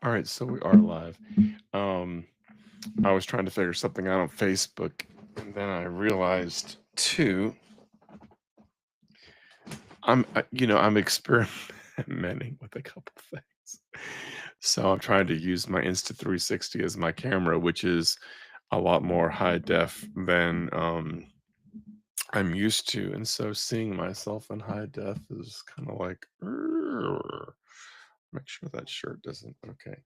All right, so we are live. Um, I was trying to figure something out on Facebook, and then I realized too, I'm experimenting with a couple things. So I'm trying to use my Insta360 as my camera, which is a lot more high def than I'm used to, and so seeing myself in high def is kind of like, "Urgh." Make sure that shirt doesn't. Okay.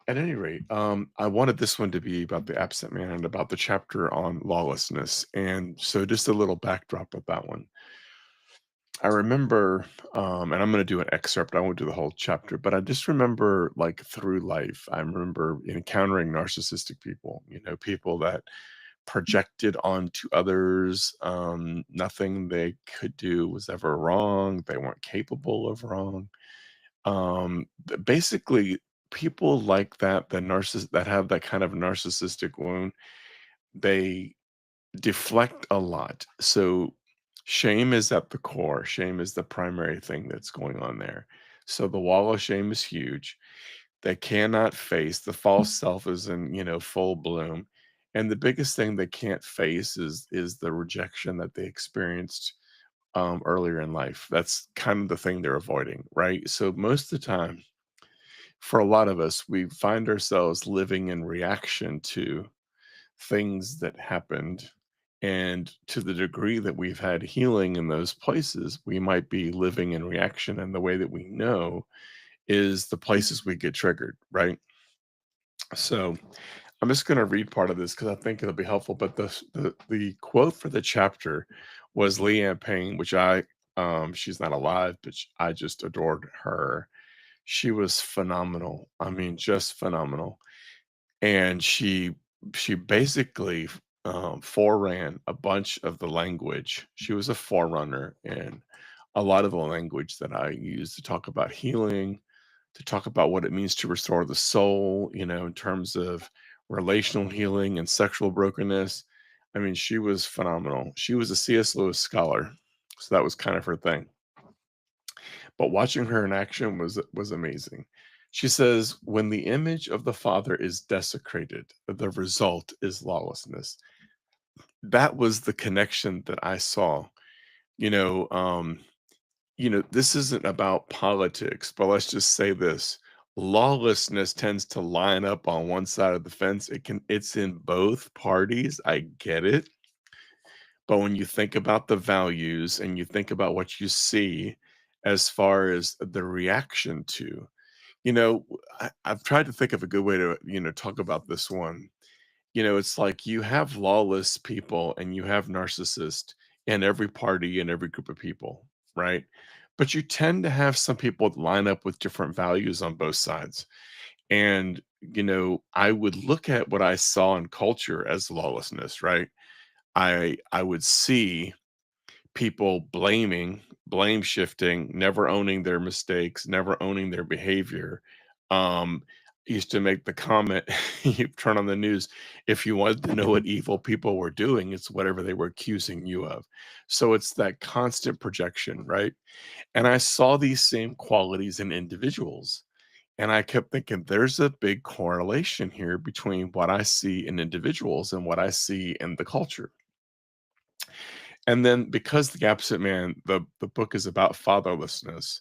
At any rate, I wanted this one to be about the absent man and about the chapter on lawlessness. And so, just a little backdrop of that one. I remember, and I'm going to do an excerpt. I won't do the whole chapter, but I just remember, like, through life, I remember encountering narcissistic people, people that projected onto others. Nothing they could do was ever wrong. They weren't capable of wrong. Basically, people like that, that have that kind of narcissistic wound, they deflect a lot. So shame is at the core. Shame is the primary thing that's going on there. So the wall of shame is huge. They cannot face the false self is in, full bloom. And the biggest thing they can't face is the rejection that they experienced earlier in life. That's kind of the thing they're avoiding, right? So most of the time, for a lot of us, we find ourselves living in reaction to things that happened. And to the degree that we've had healing in those places, we might be living in reaction. And the way that we know is the places we get triggered, right? So I'm just going to read part of this because I think it'll be helpful. But the quote for the chapter was Leanne Payne, which she's not alive, but I just adored her. She was phenomenal. I mean, just phenomenal. And she basically, foreran a bunch of the language. She was a forerunner in a lot of the language that I use to talk about healing, to talk about what it means to restore the soul, in terms of relational healing and sexual brokenness. I mean, she was phenomenal. She was a C.S. Lewis scholar, so that was kind of her thing. But watching her in action was amazing. She says, "When the image of the Father is desecrated, the result is lawlessness." That was the connection that I saw. You know, um, this isn't about politics, but let's just say this. Lawlessness tends to line up on one side of the fence. It's in both parties. I get it. But when you think about the values and you think about what you see as far as the reaction to, I've tried to think of a good way to, talk about this one. It's like you have lawless people and you have narcissists in every party and every group of people, right? But you tend to have some people that line up with different values on both sides. And, I would look at what I saw in culture as lawlessness, right? I would see people blame shifting, never owning their mistakes, never owning their behavior. Used to make the comment, you turn on the news, if you wanted to know what evil people were doing, it's whatever they were accusing you of. So it's that constant projection, right? And I saw these same qualities in individuals. And I kept thinking, there's a big correlation here between what I see in individuals and what I see in the culture. And then because The Absent Man, the book is about fatherlessness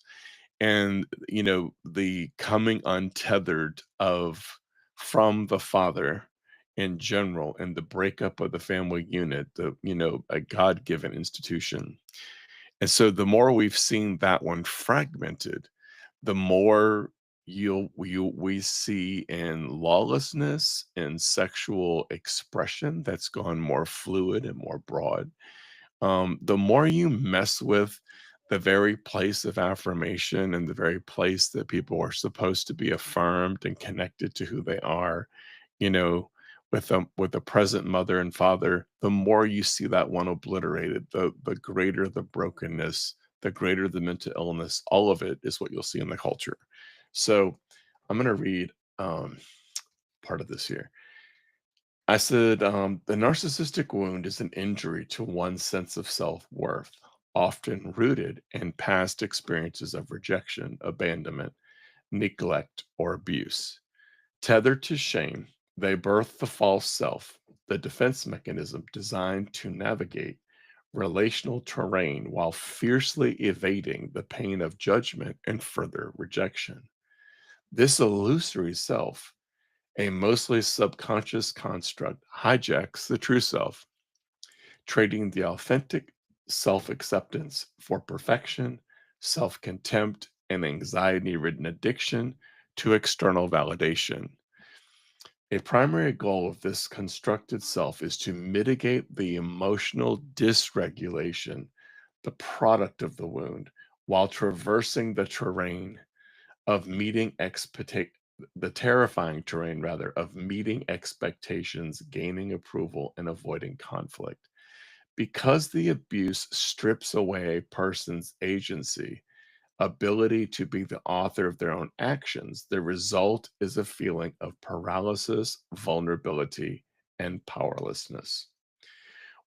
and, the coming untethered of from the father in general and the breakup of the family unit, a God-given institution. And so the more we've seen that one fragmented, the more we see in lawlessness and sexual expression that's gone more fluid and more broad. The more you mess with the very place of affirmation and the very place that people are supposed to be affirmed and connected to who they are, you know, with a present mother and father, the more you see that one obliterated, the greater the brokenness, the greater the mental illness. All of it is what you'll see in the culture. So I'm gonna read part of this here. I said, the narcissistic wound is an injury to one's sense of self worth, often rooted in past experiences of rejection, abandonment, neglect, or abuse. Tethered to shame, they birth the false self, the defense mechanism designed to navigate relational terrain while fiercely evading the pain of judgment and further rejection. This illusory self, a mostly subconscious construct, hijacks the true self, trading the authentic self acceptance for perfection, self contempt, and anxiety ridden addiction to external validation. A primary goal of this constructed self is to mitigate the emotional dysregulation, the product of the wound, while traversing the terrain of meeting the terrifying terrain rather of meeting expectations, gaining approval, and avoiding conflict. Because the abuse strips away a person's agency, ability to be the author of their own actions, the result is a feeling of paralysis, vulnerability, and powerlessness.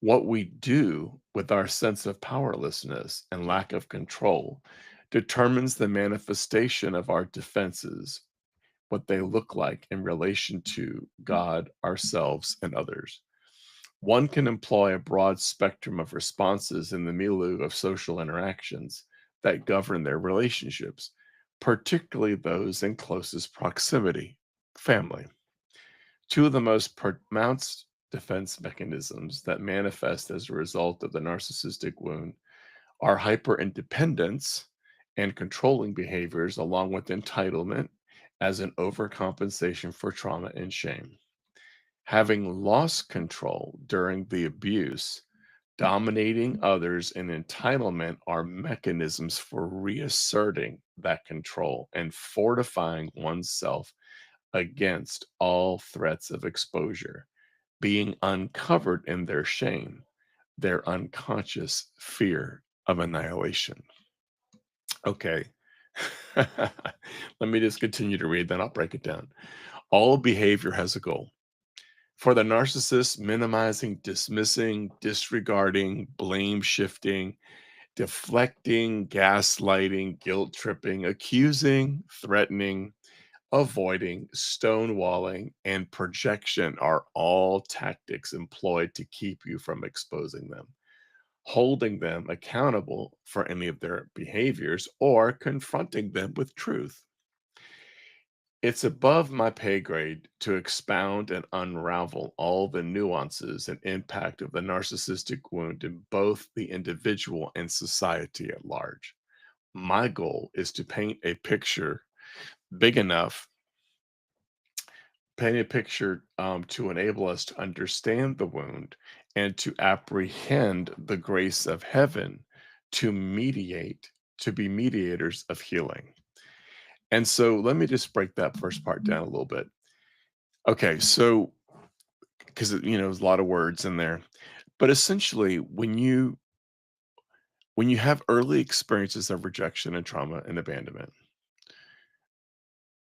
What we do with our sense of powerlessness and lack of control determines the manifestation of our defenses, what they look like in relation to God, ourselves, and others. One can employ a broad spectrum of responses in the milieu of social interactions that govern their relationships, particularly those in closest proximity, family. Two of the most pronounced defense mechanisms that manifest as a result of the narcissistic wound are hyperindependence and controlling behaviors, along with entitlement as an overcompensation for trauma and shame. Having lost control during the abuse, dominating others and entitlement are mechanisms for reasserting that control and fortifying oneself against all threats of exposure, being uncovered in their shame, their unconscious fear of annihilation. Okay. Let me just continue to read, then I'll break it down. All behavior has a goal. For the narcissist, minimizing, dismissing, disregarding, blame shifting, deflecting, gaslighting, guilt tripping, accusing, threatening, avoiding, stonewalling, and projection are all tactics employed to keep you from exposing them, holding them accountable for any of their behaviors, or confronting them with truth. It's above my pay grade to expound and unravel all the nuances and impact of the narcissistic wound in both the individual and society at large. My goal is to big enough, paint a picture to enable us to understand the wound and to apprehend the grace of heaven to mediate, to be mediators of healing. And so let me just break that first part down a little bit. Okay, so because there's a lot of words in there, but essentially, when you have early experiences of rejection and trauma and abandonment,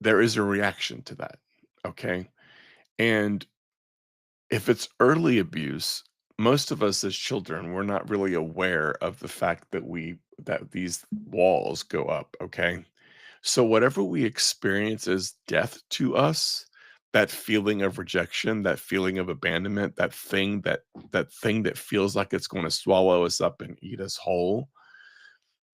there is a reaction to that. Okay, and if it's early abuse, most of us as children, we're not really aware of the fact that these walls go up. Okay, so whatever we experience as death to us, that feeling of rejection, that feeling of abandonment, that thing that feels like it's going to swallow us up and eat us whole,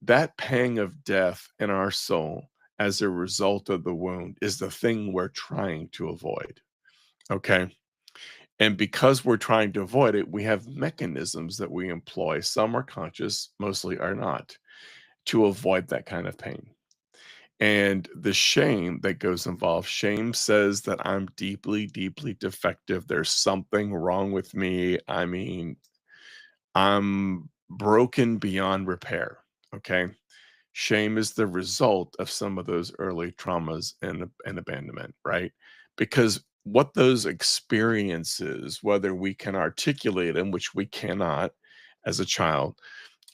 that pang of death in our soul as a result of the wound is the thing we're trying to avoid. Okay. And because we're trying to avoid it, we have mechanisms that we employ. Some are conscious, mostly are not, to avoid that kind of pain. And the shame that goes involved, shame says that I'm deeply, deeply defective. There's something wrong with me. I mean, I'm broken beyond repair. Okay. Shame is the result of some of those early traumas and abandonment, right? Because what those experiences, whether we can articulate them, which we cannot as a child,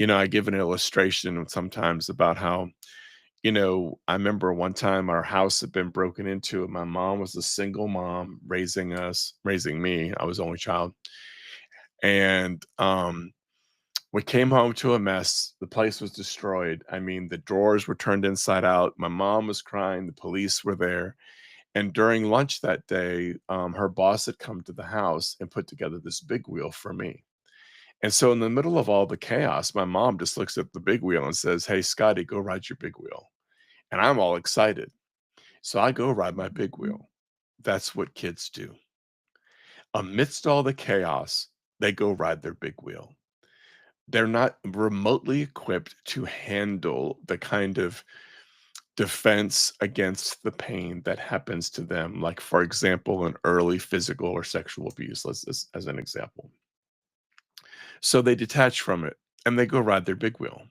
I give an illustration sometimes about how I remember one time our house had been broken into, and my mom was a single mom raising me. I was the only child. And We came home to a mess. The place was destroyed. I mean, the drawers were turned inside out. My mom was crying. The police were there. And during lunch that day, her boss had come to the house and put together this big wheel for me. And so, in the middle of all the chaos, my mom just looks at the big wheel and says, "Hey, Scotty, go ride your big wheel." And I'm all excited. So I go ride my big wheel. That's what kids do. Amidst all the chaos, they go ride their big wheel. They're not remotely equipped to handle the kind of defense against the pain that happens to them, like, for example, an early physical or sexual abuse, as an example. So they detach from it and they go ride their big wheel.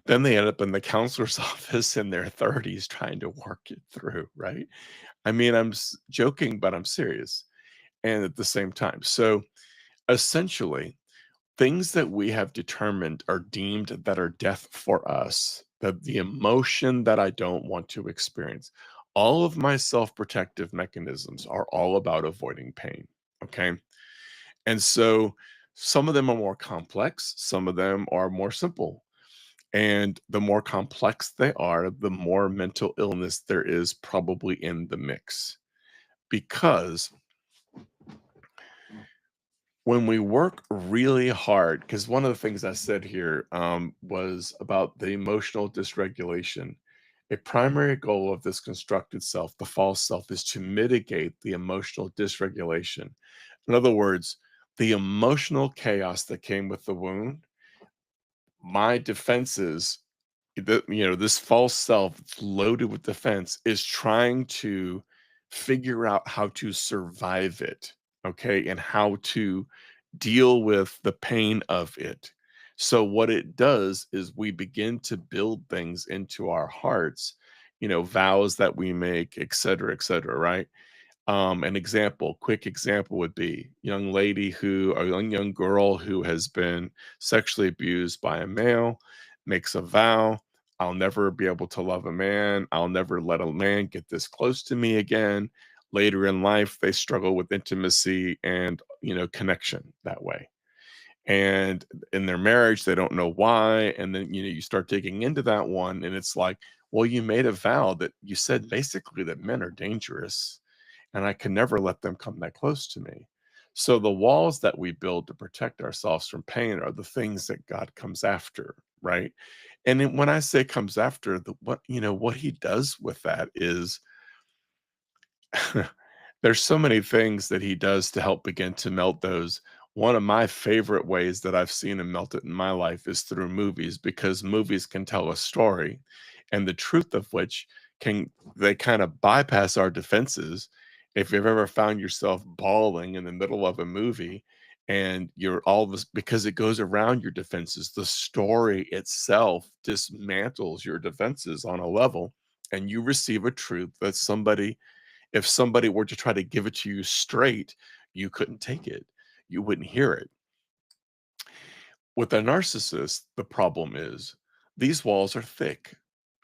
Then they end up in the counselor's office in their 30s trying to work it through, right? I mean, joking, but I'm serious. And at the same time. So essentially, things that we have determined are deemed that are death for us, the emotion that I don't want to experience, all of my self-protective mechanisms are all about avoiding pain. Okay. And so some of them are more complex, some of them are more simple. And the more complex they are, the more mental illness there is probably in the mix. Because when we work really hard, because one of the things I said here was about the emotional dysregulation. A primary goal of this constructed self, the false self, is to mitigate the emotional dysregulation. In other words, the emotional chaos that came with the wound, my defenses, this false self that's loaded with defense is trying to figure out how to survive it, okay, and how to deal with the pain of it. So what it does is we begin to build things into our hearts, vows that we make, et cetera, right? An example, quick example would be a young girl who has been sexually abused by a male, makes a vow, I'll never be able to love a man. I'll never let a man get this close to me again. Later in life, they struggle with intimacy and, connection that way. And in their marriage, they don't know why. And then, you start digging into that one, and it's like, well, you made a vow that you said basically that men are dangerous and I can never let them come that close to me. So the walls that we build to protect ourselves from pain are the things that God comes after, right? And then when I say comes after, what he does with that is there's so many things that he does to help begin to melt those. One of my favorite ways that I've seen him melt it in my life is through movies, because movies can tell a story, and the truth of which can they kind of bypass our defenses. If you've ever found yourself bawling in the middle of a movie and you're all this because it goes around your defenses, the story itself dismantles your defenses on a level, and you receive a truth that if somebody were to try to give it to you straight, you couldn't take it. You wouldn't hear it. With a narcissist, the problem is these walls are thick,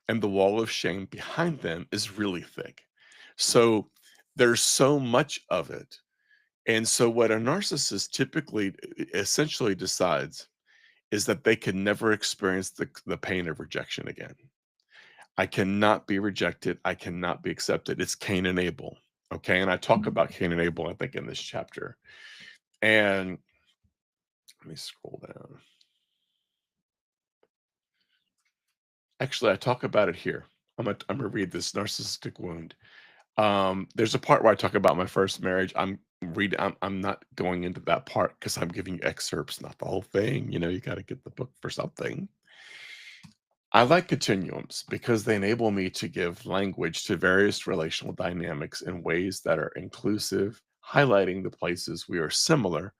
and the wall of shame behind them is really thick. So there's so much of it. And so what a narcissist typically essentially decides is that they can never experience the pain of rejection again. I cannot be rejected. I cannot be accepted. It's Cain and Abel. Okay. And I talk about Cain and Abel, I think, in this chapter. And let me scroll down. Actually, I talk about it here. I'm gonna read this narcissistic wound. There's a part where I talk about my first marriage. I'm not going into that part because I'm giving you excerpts, not the whole thing. You got to get the book for something. I like continuums because they enable me to give language to various relational dynamics in ways that are inclusive, highlighting the places we are similar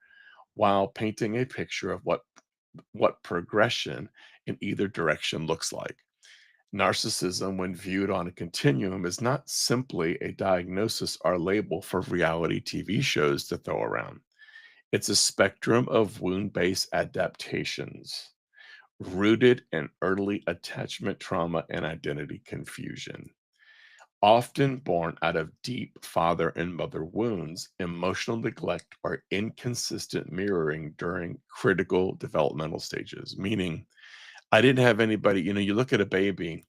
while painting a picture of what progression in either direction looks like. Narcissism, when viewed on a continuum, is not simply a diagnosis or label for reality TV shows to throw around. It's a spectrum of wound based adaptations rooted in early attachment trauma and identity confusion. Often born out of deep father and mother wounds, emotional neglect, or inconsistent mirroring during critical developmental stages. Meaning, I didn't have anybody, you look at a baby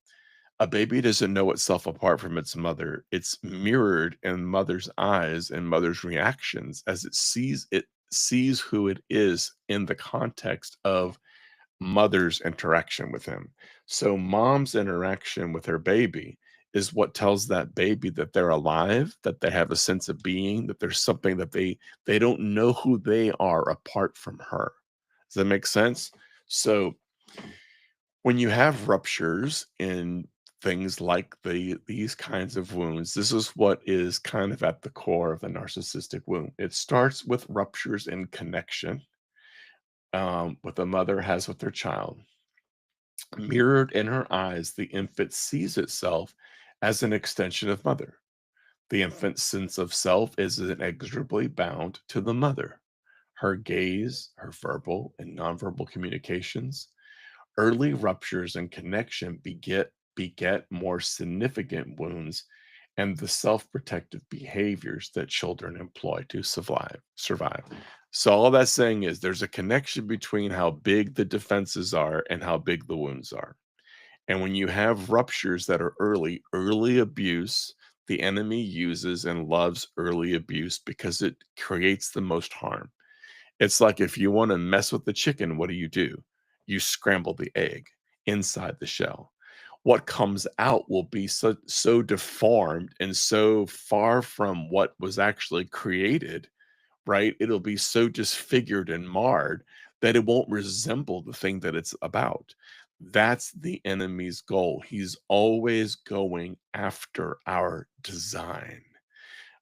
doesn't know itself apart from its mother. It's mirrored in mother's eyes and mother's reactions as it sees who it is in the context of mother's interaction with him. So mom's interaction with her baby is what tells that baby that they're alive, that they have a sense of being, that there's something that they don't know who they are apart from her. Does that make sense? So when you have ruptures in things like these kinds of wounds, this is what is kind of at the core of the narcissistic wound. It starts with ruptures in connection, what the mother has with their child. Mirrored in her eyes, the infant sees itself as an extension of mother. The infant's sense of self is inexorably bound to the mother. Her gaze, her verbal and nonverbal communications, early ruptures in connection beget more significant wounds and the self-protective behaviors that children employ to survive. So all that's saying is there's a connection between how big the defenses are and how big the wounds are. And when you have ruptures that are early abuse, the enemy uses and loves early abuse because it creates the most harm. It's like if you wanna mess with the chicken, what do? You scramble the egg inside the shell. What comes out will be so deformed and so far from what was actually created, right? It'll be so disfigured and marred that it won't resemble the thing that it's about. That's the enemy's goal. He's always going after our design.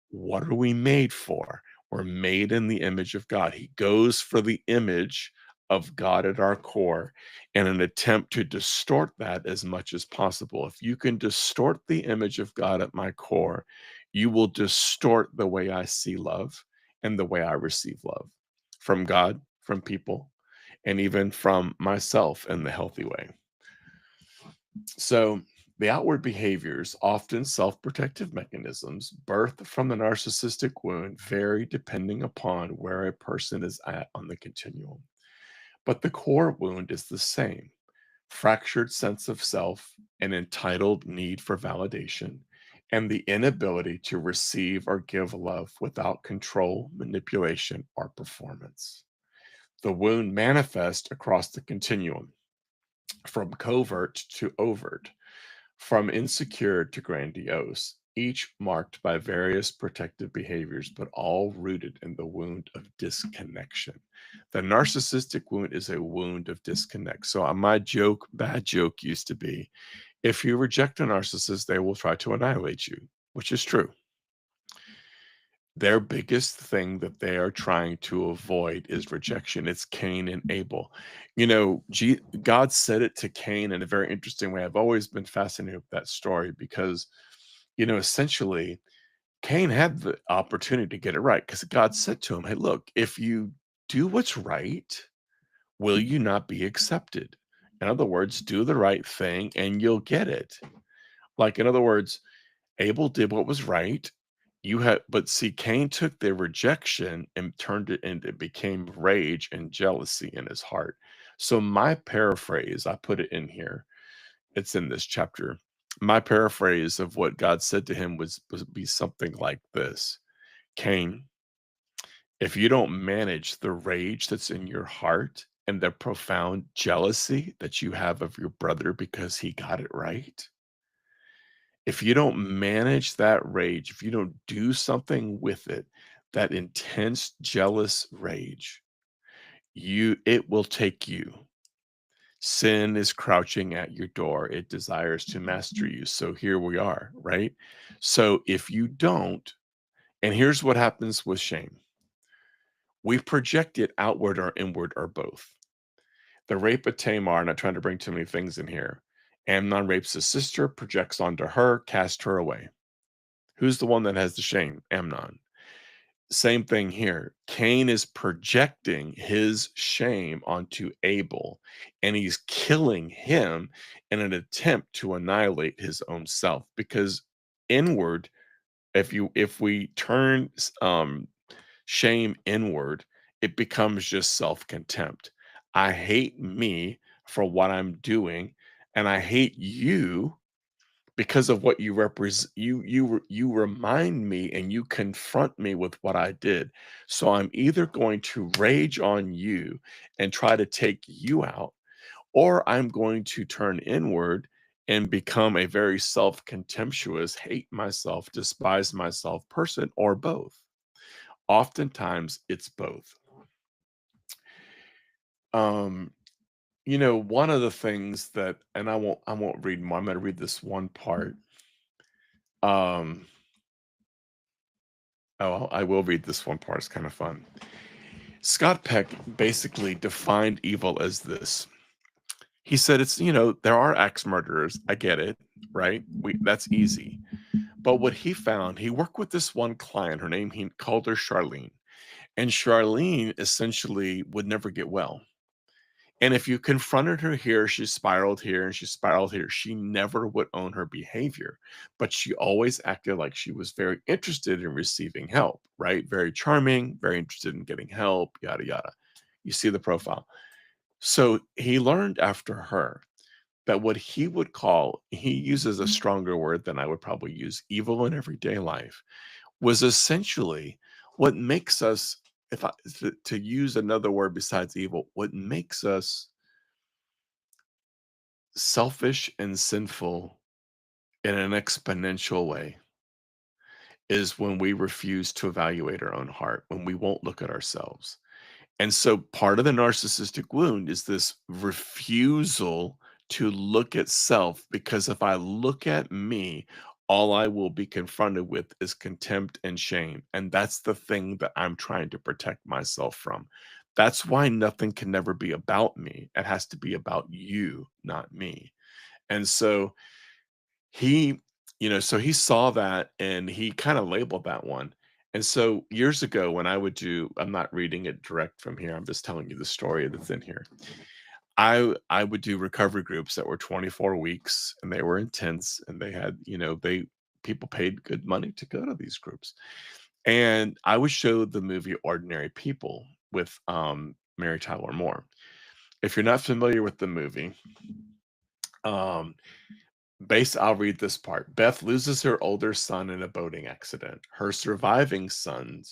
What are we made for? We're made in the image of God. He goes for the image of God at our core in an attempt to distort that as much as possible. If you can distort the image of God at my core, you will distort the way I see love and the way I receive love from God, from people, and even from myself in the healthy way. So, the outward behaviors, often self protective mechanisms, birthed from the narcissistic wound, vary depending upon where a person is at on the continuum. But the core wound is the same: fractured sense of self, an entitled need for validation, and the inability to receive or give love without control, manipulation, or performance. The wound manifests across the continuum, from covert to overt, from insecure to grandiose, each marked by various protective behaviors, but all rooted in the wound of disconnection. The narcissistic wound is a wound of disconnect. So, my bad joke used to be, if you reject a narcissist, they will try to annihilate you, which is true. Their biggest thing that they are trying to avoid is rejection. It's Cain and Abel. God said it to Cain in a very interesting way. I've always been fascinated with that story because, essentially, Cain had the opportunity to get it right because God said to him, "Hey, look, if you do what's right, will you not be accepted? In other words, do the right thing and you'll get it." Like, in other words, Abel did what was right. But see, Cain took the rejection and turned it into, it became rage and jealousy in his heart. So my paraphrase, I put it in here. It's in this chapter. My paraphrase of what God said to him was be something like this: Cain, if you don't manage the rage that's in your heart and the profound jealousy that you have of your brother because he got it right, if you don't manage that rage, if you don't do something with it, that intense jealous rage, it will take you. Sin is crouching at your door. It desires to master you. So here we are, right? So if you don't, and here's what happens with shame. We project it outward or inward or both. The rape of Tamar, not trying to bring too many things in here. Amnon rapes his sister, projects onto her, casts her away. Who's the one that has the shame? Amnon. Same thing here. Cain is projecting his shame onto Abel, and he's killing him in an attempt to annihilate his own self because inward, if we turn shame inward, it becomes just self-contempt. I hate me for what I'm doing, and I hate you because of what you represent. You remind me and you confront me with what I did. So I'm either going to rage on you and try to take you out, or I'm going to turn inward and become a very self-contemptuous, hate myself, despise myself person, or both. Oftentimes it's both. Um, one of the things that, and I won't read more. I'm going to read this one part. Um, oh, I will read this one part. It's kind of fun. Scott Peck basically defined evil as this. He said it's, there are axe murderers. I get it, right? That's easy. But what he found, he worked with this one client. Her name, he called her Charlene. And Charlene essentially would never get well. And if you confronted her here, she spiraled here and she spiraled here. She never would own her behavior, but she always acted like she was very interested in receiving help, right? Very charming, very interested in getting help, yada, yada. You see the profile. So he learned after her that what he uses a stronger word than I would probably use, evil in everyday life, was essentially what makes us, if I to use another word besides evil, what makes us selfish and sinful in an exponential way is when we refuse to evaluate our own heart, when we won't look at ourselves. And so part of the narcissistic wound is this refusal to look at self, because if I look at me, all I will be confronted with is contempt and shame. And that's the thing that I'm trying to protect myself from. That's why nothing can never be about me. It has to be about you, not me. And so he, so he saw that and he kind of labeled that one. And so years ago, when I would do, I'm not reading it direct from here, I'm just telling you the story that's in here. I would do recovery groups that were 24 weeks and they were intense and they had, they people paid good money to go to these groups. And I would show the movie Ordinary People with Mary Tyler Moore. If you're not familiar with the movie, um I'll read this part. Beth loses her older son in a boating accident. Her surviving son,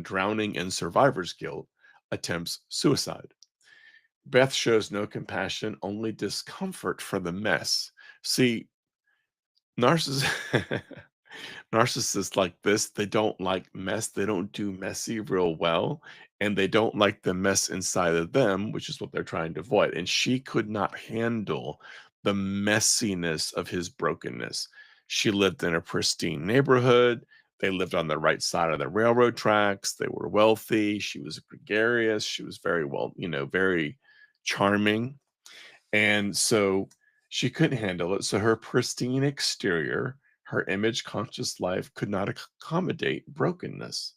drowning in survivor's guilt, attempts suicide. Beth shows no compassion, only discomfort for the mess. See, narciss narcissists like this, they don't like mess. They don't do messy real well, and they don't like the mess inside of them, which is what they're trying to avoid. And she could not handle the messiness of his brokenness. She lived in a pristine neighborhood. They lived on the right side of the railroad tracks. They were wealthy. She was gregarious. She was very well, very charming. And so she couldn't handle it. So her pristine exterior, her image conscious life could not accommodate brokenness.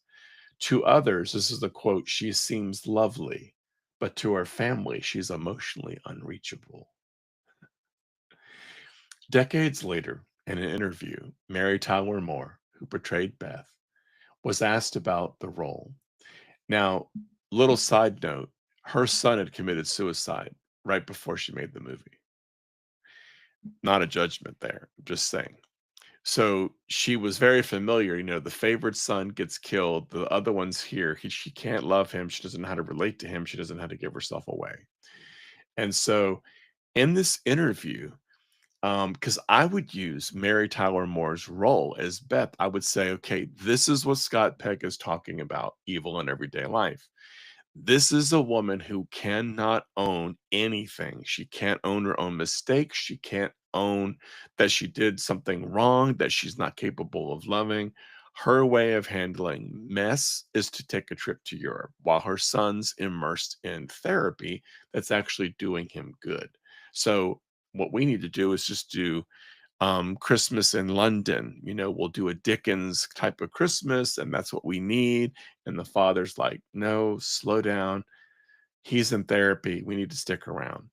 To others, this is the quote, she seems lovely, but to her family, she's emotionally unreachable. Decades later, in an interview, Mary Tyler Moore, who portrayed Beth, was asked about the role. Now, little side note, her son had committed suicide right before she made the movie. Not a judgment there, just saying. So she was very familiar, the favored son gets killed, the other one's here. She can't love him. She doesn't know how to relate to him. She doesn't know how to give herself away. And so in this interview, because I would use Mary Tyler Moore's role as Beth, I would say, okay, this is what Scott Peck is talking about, evil in everyday life. This is a woman who cannot own anything. She can't own her own mistakes. She can't own that she did something wrong, that she's not capable of loving. Her way of handling mess is to take a trip to Europe while her son's immersed in therapy that's actually doing him good. So, what we need to do is just do Christmas in London. We'll do a Dickens type of Christmas, and that's what we need. And the father's like, no, slow down. He's in therapy. We need to stick around.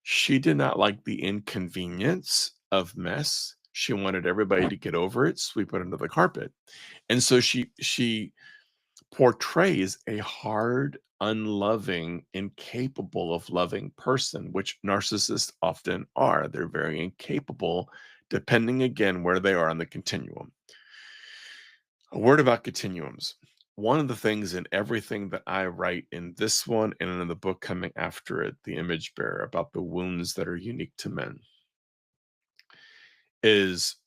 She did not like the inconvenience of mess. She wanted everybody to get over it, sweep it under the carpet. And so she portrays a hard, unloving, incapable of loving person, which narcissists often are. They're very incapable, depending again where they are on the continuum. A word about continuums. One of the things in everything that I write in this one and in the book coming after it, The Image Bearer, about the wounds that are unique to men, is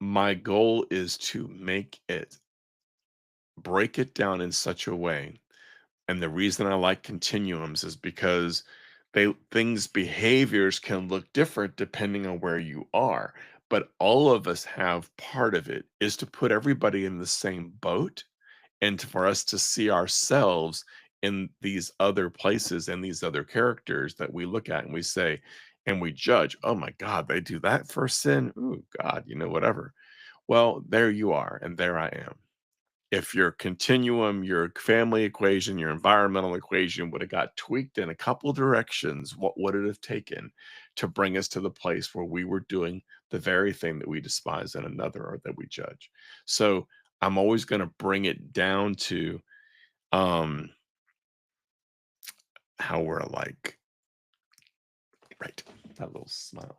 my goal is to make it break it down in such a way. And the reason I like continuums is because things behaviors can look different depending on where you are. But all of us have part of it is to put everybody in the same boat and for us to see ourselves in these other places and these other characters that we look at and we say and we judge, oh my God, they do that for sin. Oh God, whatever. Well, there you are, and there I am. If your continuum, your family equation, your environmental equation would have got tweaked in a couple directions, what would it have taken to bring us to the place where we were doing the very thing that we despise in another or that we judge? So I'm always going to bring it down to um how we're alike. Right. That little smile.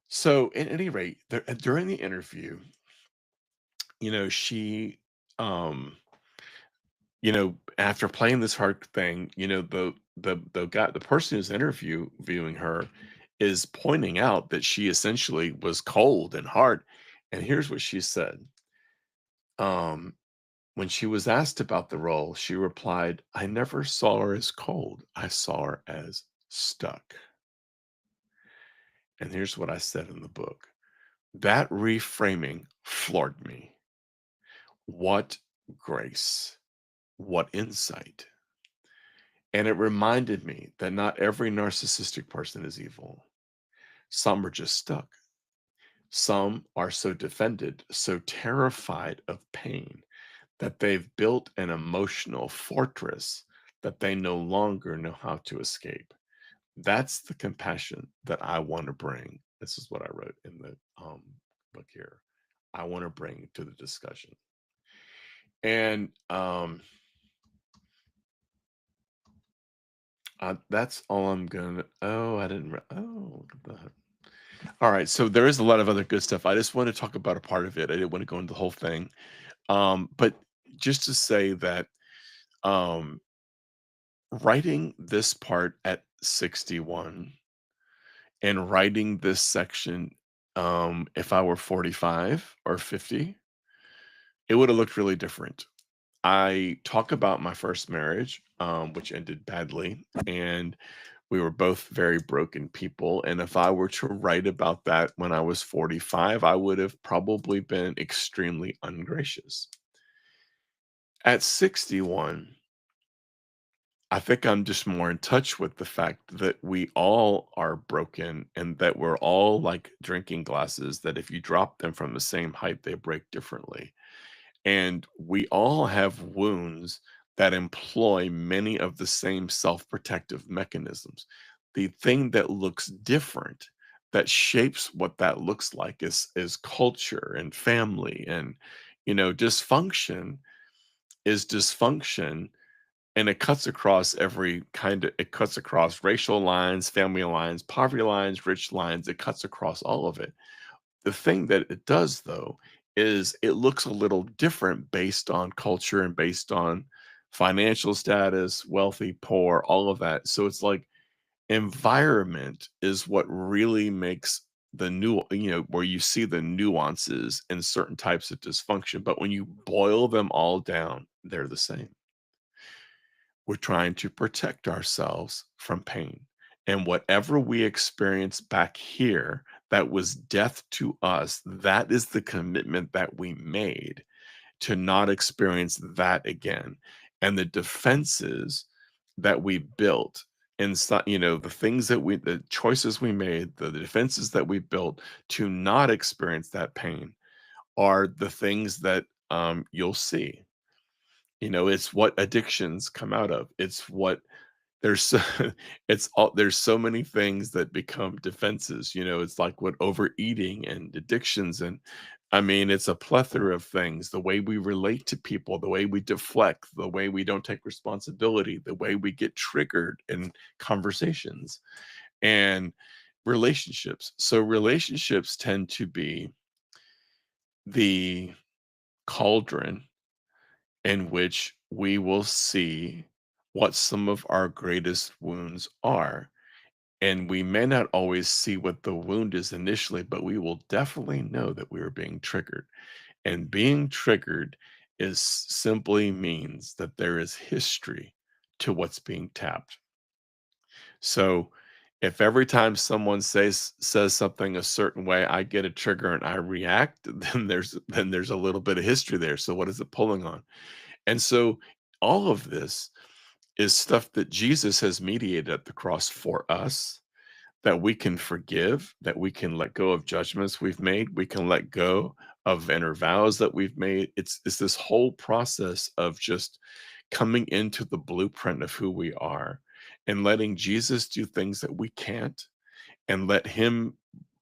So at any rate, during the interview, she um after playing this hard thing, the person who's interviewing her is pointing out that she essentially was cold and hard. And here's what she said. Um, when she was asked about the role, she replied, I never saw her as cold. I saw her as stuck. And here's what I said in the book. That reframing floored me. What grace, what insight. And it reminded me that not every narcissistic person is evil. Some are just stuck. Some are so defended, so terrified of pain, that they've built an emotional fortress that they no longer know how to escape. That's the compassion that I want to bring. This is what I wrote in the book here. I want to bring to the discussion. And that's all I'm gonna. Oh, I didn't. Oh, look at that. All right, so there is a lot of other good stuff. I just want to talk about a part of it. I didn't want to go into the whole thing. But just to say that um, writing this part at 61 and writing this section, if I were 45 or 50, it would have looked really different. I talk about my first marriage, which ended badly, and we were both very broken people. And if I were to write about that when I was 45, I would have probably been extremely ungracious. At 61, I think I'm just more in touch with the fact that we all are broken and that we're all like drinking glasses, that if you drop them from the same height, they break differently. And we all have wounds that employ many of the same self protective mechanisms. The thing that looks different, that shapes what that looks like, is culture and family. And, dysfunction is dysfunction. And it cuts across it cuts across racial lines, family lines, poverty lines, rich lines. It cuts across all of it. The thing that it does, though, is it looks a little different based on culture and based on financial status, wealthy, poor, all of that. So it's like environment is what really makes where you see the nuances in certain types of dysfunction. But when you boil them all down, they're the same. We're trying to protect ourselves from pain. And whatever we experience back here that was death to us, that is the commitment that we made to not experience that again. And the defenses that we built inside, the choices we made, the defenses that we built to not experience that pain are the things that you'll see. It's what addictions come out of. It's what There's so it's all there's so many things that become defenses, it's like what overeating and addictions and I mean, it's a plethora of things, the way we relate to people, the way we deflect, the way we don't take responsibility, the way we get triggered in conversations and relationships. So relationships tend to be the cauldron in which we will see what some of our greatest wounds are. And we may not always see what the wound is initially, but we will definitely know that we are being triggered. And being triggered is simply means that there is history to what's being tapped. So if every time someone says something a certain way, I get a trigger and I react, then there's a little bit of history there. So what is it pulling on? And so all of this is stuff that Jesus has mediated at the cross for us, that we can forgive, that we can let go of judgments we've made, we can let go of inner vows that we've made. It's this whole process of just coming into the blueprint of who we are and letting Jesus do things that we can't and let him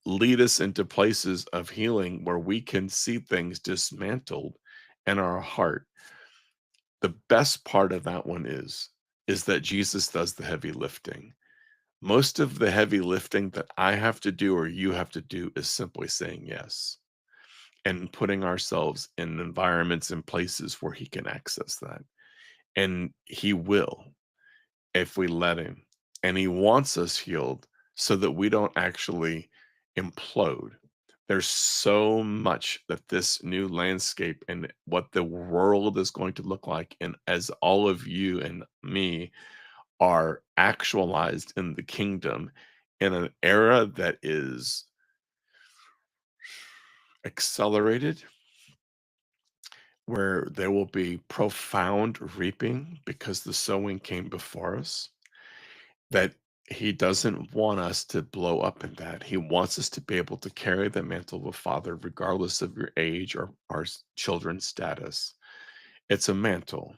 lead us into places of healing where we can see things dismantled in our heart. The best part of that one is that Jesus does the heavy lifting. Most of the heavy lifting that I have to do or you have to do is simply saying yes and putting ourselves in environments and places where he can access that. And he will if we let him. And he wants us healed so that we don't actually implode. There's so much that this new landscape and what the world is going to look like. And as all of you and me are actualized in the kingdom in an era that is accelerated, where there will be profound reaping because the sowing came before us, that he doesn't want us to blow up in that. He wants us to be able to carry the mantle of a father, regardless of your age or our children's status. It's a mantle.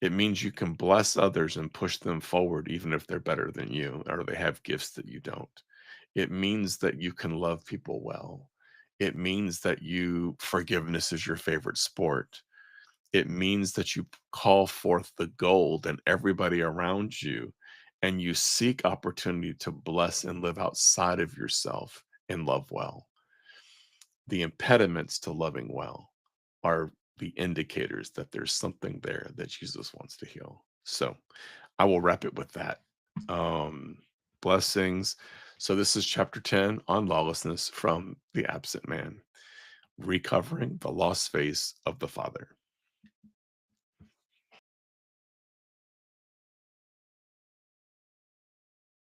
It means you can bless others and push them forward even if they're better than you or they have gifts that you don't. It means that you can love people well. It means that you forgiveness is your favorite sport. It means that you call forth the gold and everybody around you and you seek opportunity to bless and live outside of yourself and love well. The impediments to loving well are the indicators that there's something there that Jesus wants to heal. So I will wrap it with that. Um, Blessings. So this is chapter 10 on lawlessness from the absent man, recovering the lost face of the Father.